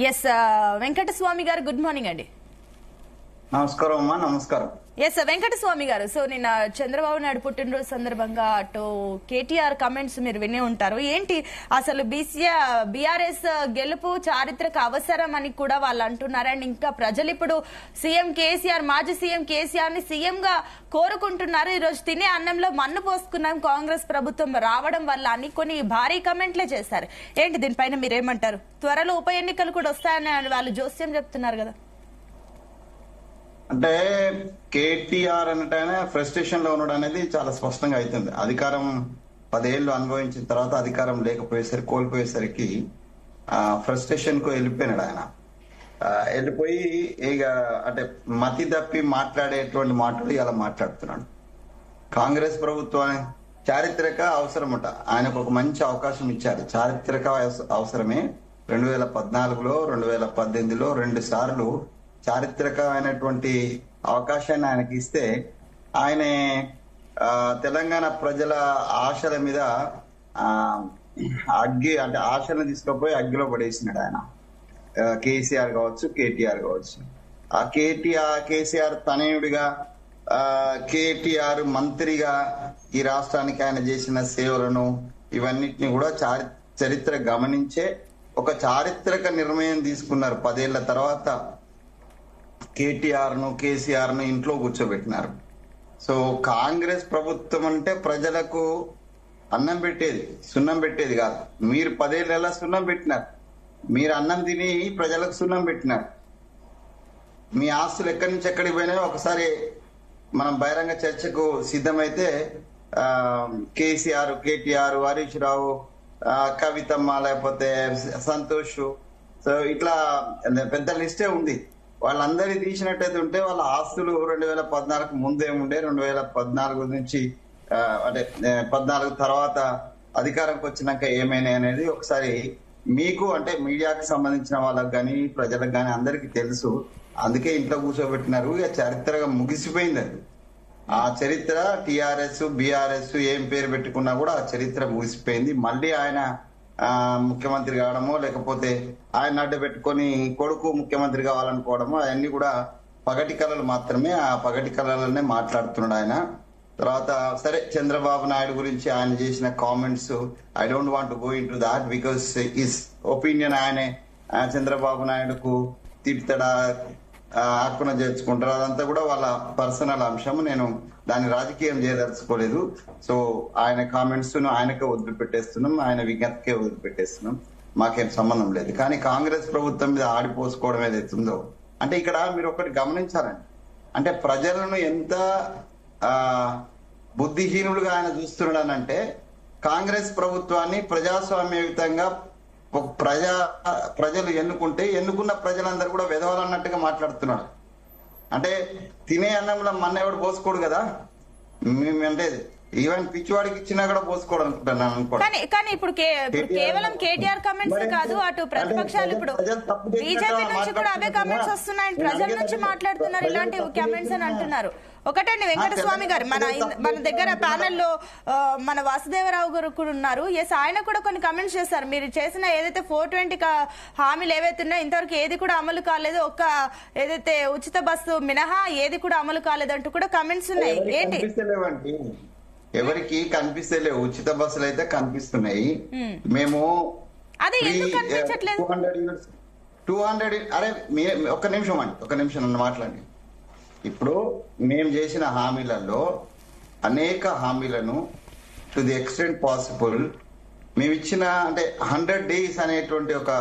Yes Venkataswamy గారు good morning అండి. నమస్కారం అమ్మా. నమస్కారం. ఎస్ వెంకటస్వామి గారు, సో నిన్న చంద్రబాబు నాయుడు పుట్టినరోజు సందర్భంగా అటు కేటీఆర్ కమెంట్స్ మీరు వినే ఉంటారు. ఏంటి అసలు బీఆర్ఎస్ గెలుపు చారిత్రక అవసరం అని కూడా వాళ్ళు అంటున్నారు. అండ్ ఇంకా ప్రజలు ఇప్పుడు సీఎం కేసీఆర్, మాజీ సీఎం కేసీఆర్ ని సీఎం గా కోరుకుంటున్నారు. ఈ రోజు తినే అన్నంలో మన్ను పోసుకున్నాం కాంగ్రెస్ ప్రభుత్వం రావడం వల్ల అని కొన్ని భారీ కమెంట్లే చేశారు. ఏంటి దీనిపైన మీరేమంటారు? త్వరలో ఉప ఎన్నికలు కూడా వస్తాయని వాళ్ళు జోస్యం చెప్తున్నారు కదా. అంటే కేటీఆర్ అన్నట్టు ఫ్రస్ట్రేషన్ లో ఉండడం అనేది చాలా స్పష్టంగా అవుతుంది. అధికారం 10 ఏళ్ళు అనుభవించిన తర్వాత అధికారం లేకపోయేసరికి, కోల్పోయేసరికి ఫ్రస్ట్రేషన్ కు వెళ్ళిపోయినాడు ఆయన. వెళ్ళిపోయి ఇక అంటే మతి తప్పి మాట్లాడేటువంటి మాటలు ఇలా మాట్లాడుతున్నాడు. కాంగ్రెస్ ప్రభుత్వం చారిత్రక అవసరం అంట. ఆయనకు ఒక మంచి అవకాశం ఇచ్చారు. చారిత్రక అవసరమే. 2014లో 2018లో 2 సార్లు చారిత్రకమైనటువంటి అవకాశాన్ని ఆయనకి ఇస్తే ఆయన తెలంగాణ ప్రజల ఆశల మీద ఆశలను తీసుకుపోయి అగ్గిలో పడేసినాడు ఆయన. కేసీఆర్ కావచ్చు, కేటీఆర్ కావచ్చు. ఆ కేసీఆర్ తనయుడిగా, కేటీఆర్ మంత్రిగా ఈ రాష్ట్రానికి ఆయన చేసిన సేవలను ఇవన్నిటిని కూడా చరిత్ర గమనించే ఒక చారిత్రక నిర్ణయం తీసుకున్నారు. 10 ఏళ్ల తర్వాత కేటీఆర్ ను, కేసీఆర్ ను ఇంట్లో కూర్చోబెట్టినారు. సో కాంగ్రెస్ ప్రభుత్వం అంటే ప్రజలకు అన్నం పెట్టేది, సున్నం పెట్టేది కాదు. మీరు 10 ఏళ్ళ సున్నం పెట్టినారు. మీరు అన్నం తిని ప్రజలకు సున్నం పెట్టినారు. మీ ఆస్తులు ఎక్కడి నుంచి ఎక్కడికి పోయినాయో ఒకసారి మనం బహిరంగ చర్చకు సిద్ధమైతే కేటీఆర్, హరీష్ రావు, కవితమ్మ, లేకపోతే సంతోష్, సో ఇట్లా పెద్ద లిస్టే ఉంది. వాళ్ళందరి తీసినట్టయితే ఉంటే వాళ్ళ ఆస్తులు 2014 ముందే ఉండే, 2014 నుంచి అంటే 14 తర్వాత అధికారంకి వచ్చినాక ఏమైనాయి అనేది ఒకసారి మీకు అంటే మీడియాకు సంబంధించిన వాళ్ళకి కానీ ప్రజలకు కానీ అందరికీ తెలుసు. అందుకే ఇంట్లో కూర్చోబెట్టినారు. ఇక చరిత్రగా ముగిసిపోయింది అది. ఆ చరిత్ర టిఆర్ఎస్, బీఆర్ఎస్ ఏం పేరు పెట్టుకున్నా కూడా ఆ చరిత్ర ముగిసిపోయింది. మళ్ళీ ఆయన ముఖ్యమంత్రి కావడమో లేకపోతే ఆయన అడ్డు పెట్టుకొని కొడుకు ముఖ్యమంత్రి కావాలనుకోవడమో అవన్నీ కూడా పగటి కళలు మాత్రమే. ఆ పగటి కళలనే మాట్లాడుతున్నాడు ఆయన. తర్వాత సరే, చంద్రబాబు నాయుడు గురించి ఆయన చేసిన comments I don't want go in to that because his opinion. ఆయనే చంద్రబాబు నాయుడుకు తిడతాడా, హక్కున చేర్చుకుంటారు, అదంతా కూడా వాళ్ళ పర్సనల్ అంశం. నేను దాన్ని రాజకీయం చేయదలుచుకోలేదు. సో ఆయన కామెంట్స్ ఆయనకే వదిలిపెట్టేస్తున్నాం, ఆయన విజ్ఞతకే వదిలిపెట్టేస్తున్నాం. మాకేం సంబంధం లేదు. కానీ కాంగ్రెస్ ప్రభుత్వం మీద ఆడిపోసుకోవడం ఏదైతుందో అంటే ఇక్కడ మీరు ఒకటి గమనించాలండి. అంటే ప్రజలను ఎంత బుద్ధిహీనులుగా ఆయన చూస్తున్నాడనంటే కాంగ్రెస్ ప్రభుత్వాన్ని ప్రజాస్వామ్యయుతంగా ప్రజలు ఎన్నుకున్న ప్రజలందరూ కూడా వెదవాలన్నట్టుగా మాట్లాడుతున్నాడు. అంటే తినే అన్నంలో మన్న ఎవడు పోసుకోడు కదా. అంటే ఈవెన్ పిచ్చివాడికి ఇచ్చినా కూడా పోసుకోవడం అనుకుంటున్నాను. కానీ ఇప్పుడు కేవలం కేటీఆర్ కమెంట్స్ కాదు, అటు ప్రతిపక్షాలు ఇప్పుడు బీజేపీ నుంచి కూడా అవే కమెంట్స్ వస్తున్నాయి. ప్రజల నుంచి మాట్లాడుతున్నారు ఇలాంటి కమెంట్స్ అని అంటున్నారు. ఒకటండి వెంకటస్వామి గారు, మన దగ్గర ప్యానెల్లో మన వాసుదేవరావు గారు కూడా ఉన్నారు. ఎస్, ఆయన కూడా కొన్ని కమెంట్స్ చేశారు. మీరు చేసిన ఏదైతే 420 హామీలు ఏవైతే ఉన్నాయో ఇంతవరకు ఏది కూడా అమలు కాలేదు, ఒక్క ఏదైతే ఉచిత బస్సు మినహా ఏది కూడా అమలు కాలేదంటూ కూడా కమెంట్స్ ఉన్నాయి. ఏంటి? ఎవరికి కనిపిస్తలేవు. ఉచిత బస్సులు అయితే కనిపిస్తున్నాయి. మేము అది ఎందుకు కనిపించట్లేదు? 200 అరే ఒక్క నిమిషం నన్ను మాట్లాడి. ఇప్పుడు మేము చేసిన హామీలలో అనేక హామీలను టు ది ఎక్స్టెంట్ పాసిబుల్ మేము ఇచ్చిన అంటే 100 days అనేటువంటి ఒక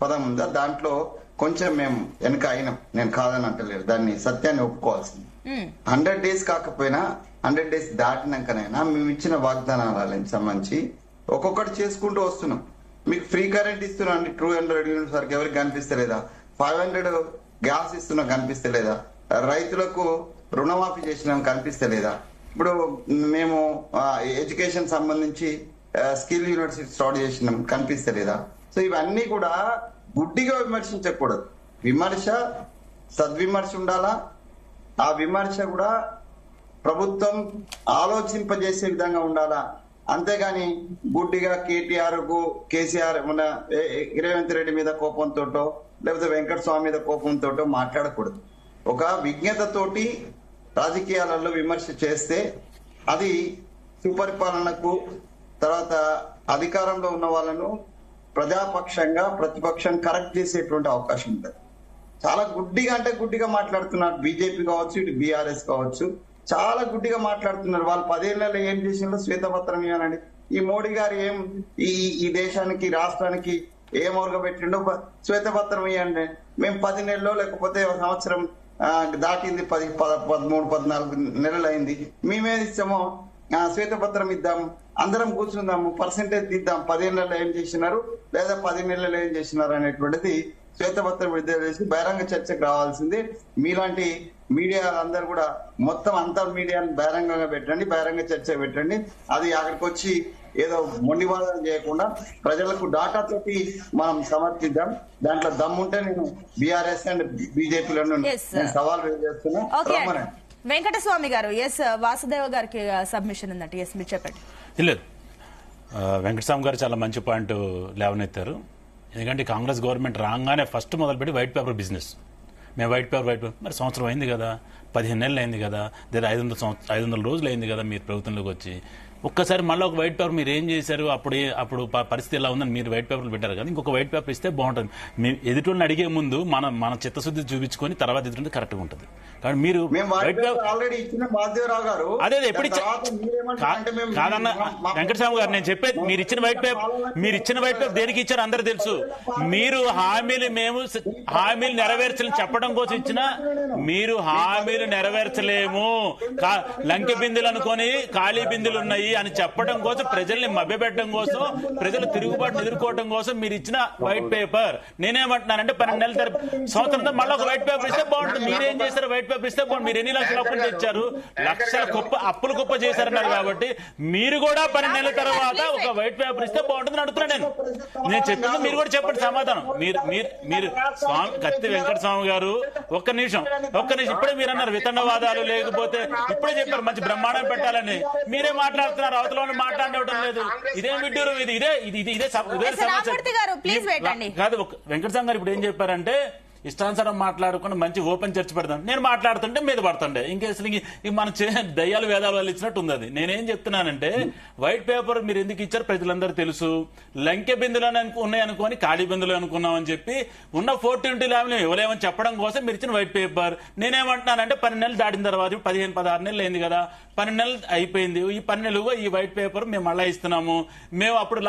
పదం ఉందా, దాంట్లో కొంచెం మేము వెనక అయినాం. నేను కాదని అంటలేదు, దాన్ని సత్యాన్ని ఒప్పుకోవాల్సింది. 100 days కాకపోయినా 100 days దాటినాకనైనా మేము ఇచ్చిన వాగ్దానాలకు సంబంధించి ఒక్కొక్కటి చేసుకుంటూ వస్తున్నాం. మీకు ఫ్రీ కరెంట్ ఇస్తున్నాం అండి, 200 యూనిట్స్ వరకు ఎవరికి కనిపిస్తలేదా? 500 గ్యాస్ ఇస్తున్నాం, కనిపిస్తలేదా? రైతులకు రుణమాఫీ చేసినాం, కనిపిస్తలేదా? ఇప్పుడు మేము ఎడ్యుకేషన్ సంబంధించి స్కిల్ యూనివర్సిటీ స్టార్ట్ చేసినాం, కనిపిస్తలేదా? సో ఇవన్నీ కూడా గుడ్డిగా విమర్శించకూడదు. విమర్శ సద్విమర్శ ఉండాలా. ఆ విమర్శ కూడా ప్రభుత్వం ఆలోచింపజేసే విధంగా ఉండాలా. అంతేగాని గుడ్డిగా కేటీఆర్ కు కేసీఆర్ మన రేవంత్ రెడ్డి మీద కోపంతోటో లేకపోతే వెంకటస్వామి మీద కోపంతోటో మాట్లాడకూడదు. ఒక విజ్ఞతతోటి రాజకీయాలలో విమర్శ చేస్తే అది సుపరిపాలనకు తర్వాత అధికారంలో ఉన్న వాళ్ళను ప్రజాపక్షంగా ప్రతిపక్షం కరెక్ట్ చేసేటువంటి అవకాశం ఉంటుంది. చాలా గుడ్డిగా అంటే గుడ్డిగా మాట్లాడుతున్నారు. బీజేపీ కావచ్చు, ఇటు బీఆర్ఎస్ కావచ్చు, చాలా గుడ్డిగా మాట్లాడుతున్నారు. వాళ్ళు 10 ఏళ్లలో ఏం చేసిందో శ్వేతపత్రం ఇవ్వాలండి. ఈ మోడీ గారు ఏం ఈ దేశానికి రాష్ట్రానికి ఏం ఒరగబెట్టిండో శ్వేతపత్రం ఇవ్వండి. మేము 10 నెలల్లో లేకపోతే ఒక సంవత్సరం దాటింది, 13, 14 నెలలు అయింది, మేమేది ఇస్తామో శ్వేతపత్రం ఇద్దాము, అందరం కూర్చుందాము, పర్సెంటేజ్ తీద్దాం, 10 ఏళ్లలో ఏం చేసినారు లేదా 10 నెలల్లో ఏం చేసినారు అనేటువంటిది శ్వేతపత్రం విడుదల చేసి బహిరంగ చర్చకు రావాల్సింది. మీలాంటి మీడియా అందరు కూడా మొత్తం అంతా మీడియాను బహిరంగంగా పెట్టండి, బహిరంగ చర్చ పెట్టండి. అది అక్కడికి వచ్చి ఏదో మొండివాదం చేయకుండా ప్రజలకు డాటా తోటి మనం సమర్థిద్దాం. దాంట్లో దమ్ముంటే నేను బీఆర్ఎస్ అండ్ బీజేపీలను సవాల్ చేస్తున్నా. వెంకటస్వామి గారు, ఎస్ వాసుదేవ్ గారికి సబ్మిషన్ ఉందంటే ఎస్ మీరు చెప్పండి. లేదు, వెంకటస్వామి గారు చాలా మంచి పాయింట్ లేవనెత్తారు. ఎందుకంటే కాంగ్రెస్ గవర్నమెంట్ రాగానే ఫస్ట్ మొదలుపెట్టి వైట్ పేపర్ బిజినెస్. మేము వైట్ పేపర్ మరి సంవత్సరం అయింది కదా, 15 నెలలు అయింది కదా, 500 రోజులు అయింది కదా మీరు ప్రభుత్వంలోకి వచ్చి. ఒక్కసారి మళ్ళీ ఒక వైట్ పేపర్ మీరు ఏం చేశారు, అప్పుడు పరిస్థితి ఎలా ఉందని మీరు వైట్ పేపర్లు పెట్టారు కదా, ఇంకొక వైట్ పేపర్ ఇస్తే బాగుంటుంది. మేము ఎదుటిని అడిగే ముందు మన చిత్తశుద్ధి చూపించుకొని తర్వాత ఎదుటి కరెక్ట్గా ఉంటుంది. కాబట్టి మీరు వైట్ పేపర్ అదే ఎప్పుడు కాదన్న వెంకటస్వామి గారు, నేను చెప్పేది మీరు ఇచ్చిన వైట్ పేపర్ దేనికి ఇచ్చారు అందరూ తెలుసు. మీరు హామీలు నెరవేర్చలేని చెప్పడం కోసం ఇచ్చిన, మీరు హామీలు నెరవేర్చలేము, లంకె బిందులు అనుకొని ఖాళీ బిందులు ఉన్నాయి అని చెప్పడం కోసం, ప్రజల్ని మభ్యపెట్టడం కోసం, ప్రజలు తిరుగుబాటును ఎదుర్కోవడం కోసం మీరు ఇచ్చిన వైట్ పేపర్. నేనేమంటున్నానంటే 12 నెలల సంవత్సరంతో మళ్ళీ ఒక వైట్ పేపర్ ఇస్తే బాగుంటుంది. మీరేం చేశారు? వైట్ పేపర్ ఇస్తే బాగుంటుంది. మీరు ఎన్ని లక్షల అప్పులు తెచ్చారు, లక్షల అప్పులు కుప్ప చేశారన్నారు. కాబట్టి మీరు కూడా 12 నెలల తర్వాత ఒక వైట్ పేపర్ ఇస్తే బాగుంటుంది అడుగుతున్నాను. నేను చెప్పింది మీరు కూడా చెప్పండి సమాధానం. మీరు కత్తి వెంకటస్వామి గారు ఒక్క నిమిషం ఇప్పుడే మీరు అన్నారు వితండవాదాలు లేకపోతే, ఇప్పుడే చెప్పారు మంచి బ్రహ్మాండం పెట్టాలని. మీరే మాట్లాడుతున్నారు, అవతల మాట్లాడటం లేదు. ఇదే విడ్డూరు, ఇదే కాదు. వెంకటస్వామి గారు ఇప్పుడు ఏం చెప్పారంటే ఇష్టానుసారం మాట్లాడుకుని మంచి ఓపెన్ చర్చ పెడతాను. నేను మాట్లాడుతుంటే మీద పడుతుండే ఇంకేసలు మన దయ్యాలు వేదాలు వాళ్ళు ఇచ్చినట్టు ఉంది. అది నేనేం చెప్తున్నానంటే వైట్ పేపర్ మీరు ఎందుకు ఇచ్చారు ప్రజలందరూ తెలుసు. లంకె బిందులు ఉన్నాయి అనుకోని ఖాళీ బిందులు అనుకున్నామని చెప్పి ఉన్న 420 ల్యాబ్లు ఇవ్వలేమని చెప్పడం కోసం మీరు ఇచ్చిన వైట్ పేపర్. నేనేమంటున్నానంటే 12 నెలలు దాటిన తర్వాత 15-16 నెలలు అయింది కదా, 12 నెలలు అయిపోయింది. ఈ 12 నెలలుగా ఈ వైట్ పేపర్ మేము మళ్ళా ఇస్తున్నాము. మేము అప్పుడు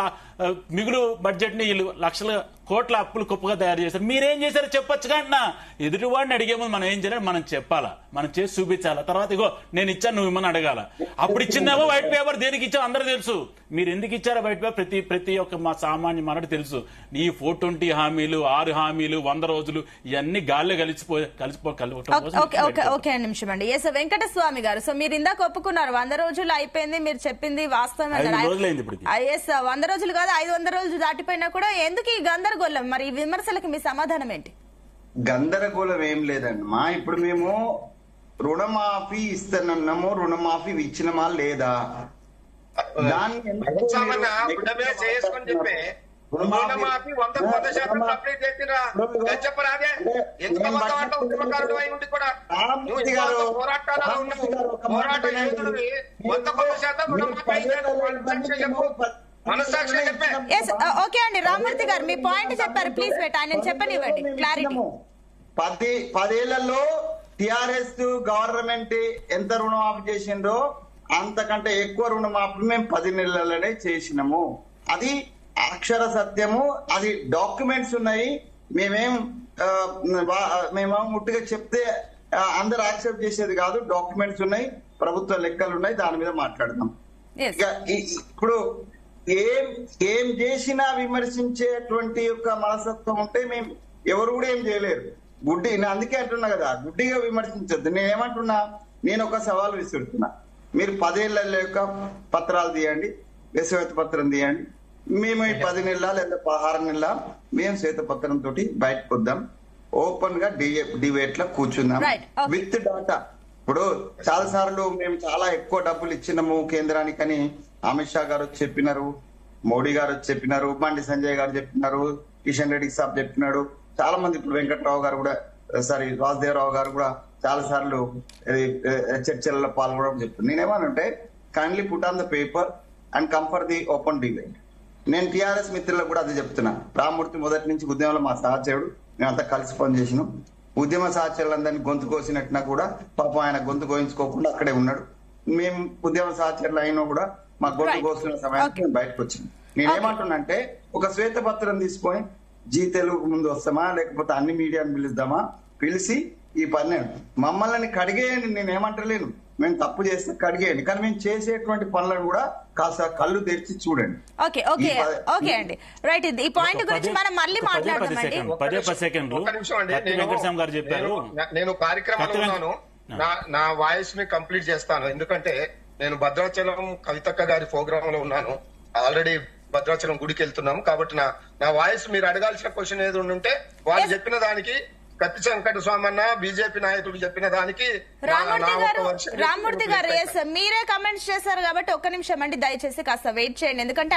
మిగులు బడ్జెట్ ని లక్షల కోట్ల అప్పులు కుప్పగా తయారు చేశారు. మీరేం చేశారో చెప్పొచ్చు కానీ ఎదుటివాడిని అడిగే ముందు మనం ఏం చేయాలి, మనం చెప్పాలా, మనం చేసి చూపించాలా. తర్వాత ఇగో నేను ఇచ్చాను నువ్వు ఇమ్మని అడగాల. అప్పుడు ఇచ్చిందేమో వైట్ పేపర్ దేనికి ఇచ్చావు అందరూ తెలుసు. మీరు ఎందుకు ఇచ్చారో వైట్ పేపర్ ప్రతి ఒక్క మా సామాన్య మనకు తెలుసు. ఈ 420 హామీలు, 6 హామీలు, 100 రోజులు ఇవన్నీ గాల్లో ఓకే నిమిషం అండి. ఎస్ వెంకటస్వామి గారు, సో మీరు ఇందాక ఒప్పుకున్నారు 100 రోజులు అయిపోయింది, మీరు చెప్పింది వాస్తవం. 100 రోజులు కాదు 500 రోజులు దాటిపోయినా కూడా ఎందుకు ఈ గందరగోళం? మరి ఈ విమర్శలకు మీ సమాధానం ఏంటి? గందరగోళం ఏం లేదమ్మా. ఇప్పుడు మేము రుణమాఫీ ఇస్తానన్నాము, రుణమాఫీ ఇచ్చినమా లేదా దాన్ని రుణమాఫీ 100% కంప్లీట్ చేసిరా చెప్పరాదే. ఎందుకు పోరాటాలలో ఉన్నావు, పోరాట యోధుడివి. 100% రుణమాఫీ మనస్సాక్షి చెప్పే. ఓకే అండి రామ్మూర్తి గారు మీ పాయింట్ చెప్పారు, ప్లీజ్ వెయిట్, ఆయన చెప్పనివ్వండి క్లారిటీ. 10 ఏళ్లలో టిఆర్ఎస్ గవర్నమెంట్ ఎంత రుణమాఫీ చేసిందో అంతకంటే ఎక్కువ రుణమాఫీ మేము 10 నెలలనే చేసినాము. అది అక్షర సత్యము, అది డాక్యుమెంట్స్ ఉన్నాయి. మేము ముట్టిగా చెప్తే అందరు యాక్సెప్ట్ చేసేది కాదు. డాక్యుమెంట్స్ ఉన్నాయి, ప్రభుత్వ లెక్కలు ఉన్నాయి, దాని మీద మాట్లాడదాం. ఇప్పుడు ఏం చేసినా విమర్శించేటువంటి యొక్క మనస్తత్వం ఉంటే మేము ఎవరు కూడా ఏం చేయలేరు. నేను అందుకే అంటున్నా కదా, గుడ్డిగా విమర్శించద్దు. నేనేమంటున్నా, నేను ఒక సవాల్ విసురుతున్నా. మీరు 10 ఏళ్ల యొక్క పత్రాలు తీయండి, శ్వేత పత్రం తీయండి. మేము ఈ 10 నెలల లేదా 16 నెలల మేము శ్వేతపత్రం తోటి బయటకు వద్దాం, ఓపెన్ గా డిబేట్ లో కూర్చుందాం విత్ డాటా. ఇప్పుడు చాలా సార్లు మేము చాలా ఎక్కువ డబ్బులు ఇచ్చినాము కేంద్రానికని అమిత్ షా గారు వచ్చి చెప్పినారు, మోడీ గారు వచ్చి చెప్పినారు, బండి సంజయ్ గారు చెప్పినారు, కిషన్ రెడ్డి సాబ్ చెప్పినాడు. చాలా మంది ఇప్పుడు వెంకట్రావు గారు కూడా వాసుదేవరావు గారు కూడా చాలా సార్లు చర్చలలో పాల్గొనడం చెప్తున్నారు. నేనేమనంటే kindly put on the paper and come for the open debate. నేను టీఆర్ఎస్ మిత్రులకు కూడా అదే చెప్తున్నా. రామ్మూర్తి మొదటి నుంచి ఉద్యమంలో మా సహచరుడు, మేమంతా కలిసి పనిచేసినాం. ఉద్యమ సహచరులందరినీ గొంతు కోసినట్టునా కూడా పాపం ఆయన గొంతు కోయించుకోకుండా అక్కడే ఉన్నాడు. మేము ఉద్యమ సహచరులు అయినా కూడా మా గొంతు కోసిన సమయానికి మేము బయటకు వచ్చింది. నేనేమంటున్నానంటే ఒక శ్వేతపత్రం తీసుకొని జీ తెలుగు ముందు వస్తామా, లేకపోతే అన్ని మీడియాను పిలుద్దామా, పిలిచి ఈ పని మమ్మల్ని కడిగేయండి. నేను ఏమంటలేను, మేము తప్పు చేస్తే కడిగేయండి, కానీ మేము చేసేటువంటి పనులను కూడా కాస్త కళ్ళు తెరిచి చూడండి. ఓకే ఓకే ఓకే అండి, రైట్. ఈ పాయింట్ గురించి మనం మళ్ళీ మాట్లాడదామండి. 10 సెకండ్లు ఒక్క నిమిషం అండి. వెంకటస్వామి గారు చెప్పారు. నేను కార్యక్రమంలో ఉన్నాను, నా వాయిస్ ని కంప్లీట్ చేస్తాను. ఎందుకంటే నేను భద్రాచలం కవితక్క గారి ప్రోగ్రామ్ లో ఉన్నాను. ఆల్రెడీ భద్రాచలం గుడికి వెళ్తున్నాము. కాబట్టి నా వాయిస్ మీరు అడగాల్సిన క్వశ్చన్ ఏది ఉంటే వాళ్ళు చెప్పిన దానికి, కత్తి వెంకట స్వామి అన్న బీజేపీ నాయకుడు చెప్పిన దానికి రామ్మూర్తి గారు మీరే కమెంట్స్ చేశారు కాబట్టి ఒక్క నిమిషం అండి, దయచేసి కాస్త వెయిట్ చేయండి. ఎందుకంటే